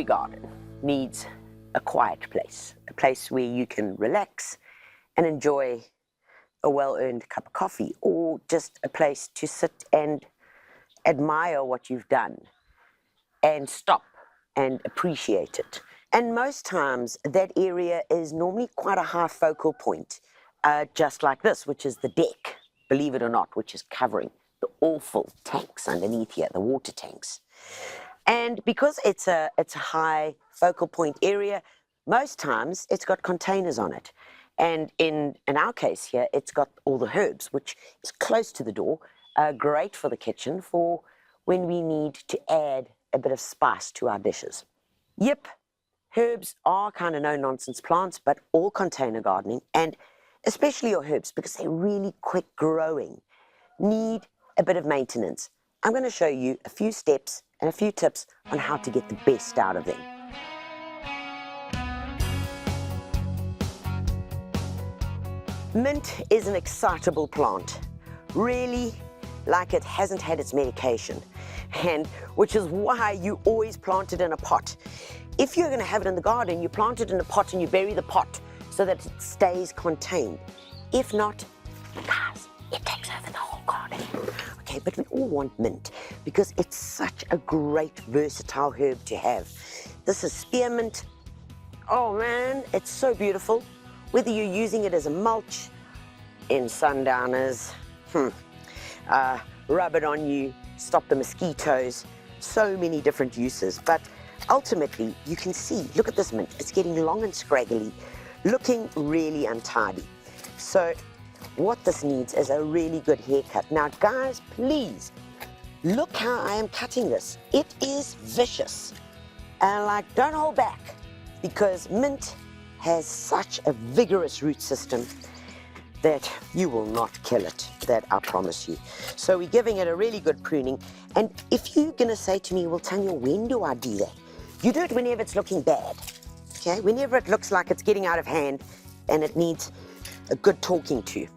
garden needs a quiet place, a place where you can relax and enjoy a well-earned cup of coffee, or just a place to sit and admire what you've done and stop and appreciate it. And most times that area is normally quite a high focal point, just like this, which is the deck, believe it or not, which is covering the awful tanks underneath here, the water tanks. And because it's a high focal point area, most times it's got containers on it. And in our case here, it's got all the herbs, which is close to the door, great for the kitchen for when we need to add a bit of spice to our dishes. Yep, herbs are kind of no-nonsense plants, but all container gardening, and especially your herbs, because they're really quick growing, need a bit of maintenance. I'm going to show you a few steps and a few tips on how to get the best out of them. Mint is an excitable plant, really like it hasn't had its medication, and which is why you always plant it in a pot. If you're going to have it in the garden, you plant it in a pot and you bury the pot so that it stays contained. If not, guys, it takes over the whole garden. Okay, but we all want mint because it's such a great versatile herb to have. This is spearmint. Oh man, it's so beautiful. Whether you're using it as a mulch, in sundowners, rub it on you, stop the mosquitoes, so many different uses. But ultimately, you can see, look at this mint, it's getting long and scraggly, looking really untidy. So what this needs is a really good haircut. Now guys, please, look how I am cutting this. It is vicious. And like, don't hold back, because mint has such a vigorous root system that you will not kill it, that I promise you. So we're giving it a really good pruning. And if you're gonna say to me, well, Tanya, when do I do that? You do it whenever it's looking bad, okay? Whenever it looks like it's getting out of hand and it needs a good talking to.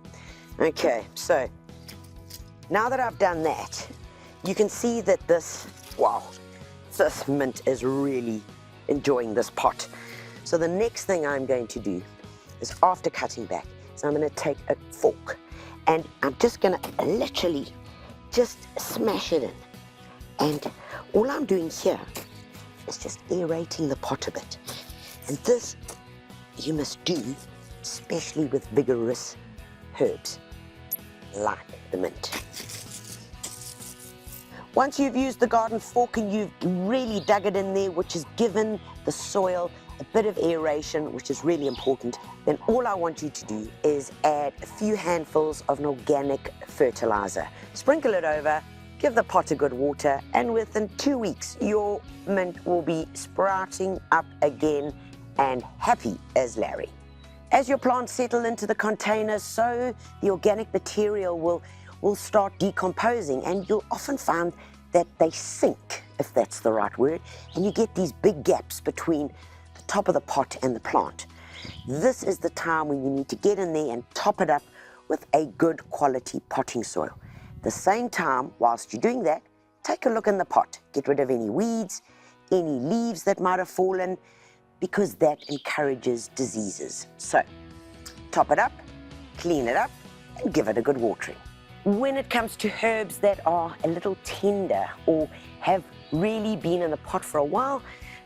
Okay, so now that I've done that, you can see that this mint is really enjoying this pot. So the next thing I'm going to do is, after cutting back, is I'm going to take a fork and I'm just going to literally just smash it in. And all I'm doing here is just aerating the pot a bit. And this you must do, especially with vigorous herbs like the mint. Once you've used the garden fork and you've really dug it in there, which has given the soil a bit of aeration, which is really important, then all I want you to do is add a few handfuls of an organic fertilizer. Sprinkle it over, give the pot a good water, and within 2 weeks, your mint will be sprouting up again and happy as Larry. As your plants settle into the containers, so the organic material will start decomposing, and you'll often find that they sink, if that's the right word, and you get these big gaps between the top of the pot and the plant. This is the time when you need to get in there and top it up with a good quality potting soil. At the same time, whilst you're doing that, take a look in the pot. Get rid of any weeds, any leaves that might have fallen, because that encourages diseases. So, top it up, clean it up, and give it a good watering. When it comes to herbs that are a little tender or have really been in the pot for a while,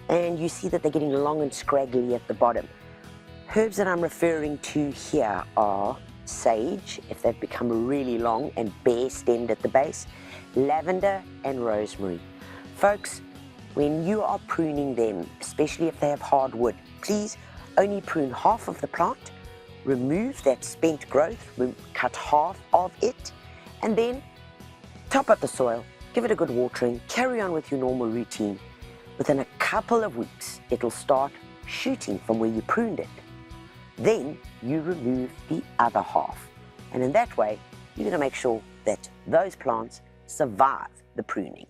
and you see that they're getting long and scraggly at the bottom, herbs that I'm referring to here are sage, if they've become really long and bare-stemmed at the base, lavender and rosemary. Folks, when you are pruning them, especially if they have hard wood, please only prune half of the plant, remove that spent growth, cut half of it, and then top up the soil, give it a good watering, carry on with your normal routine. Within a couple of weeks, it'll start shooting from where you pruned it. Then you remove the other half. And in that way, you're going to make sure that those plants survive the pruning.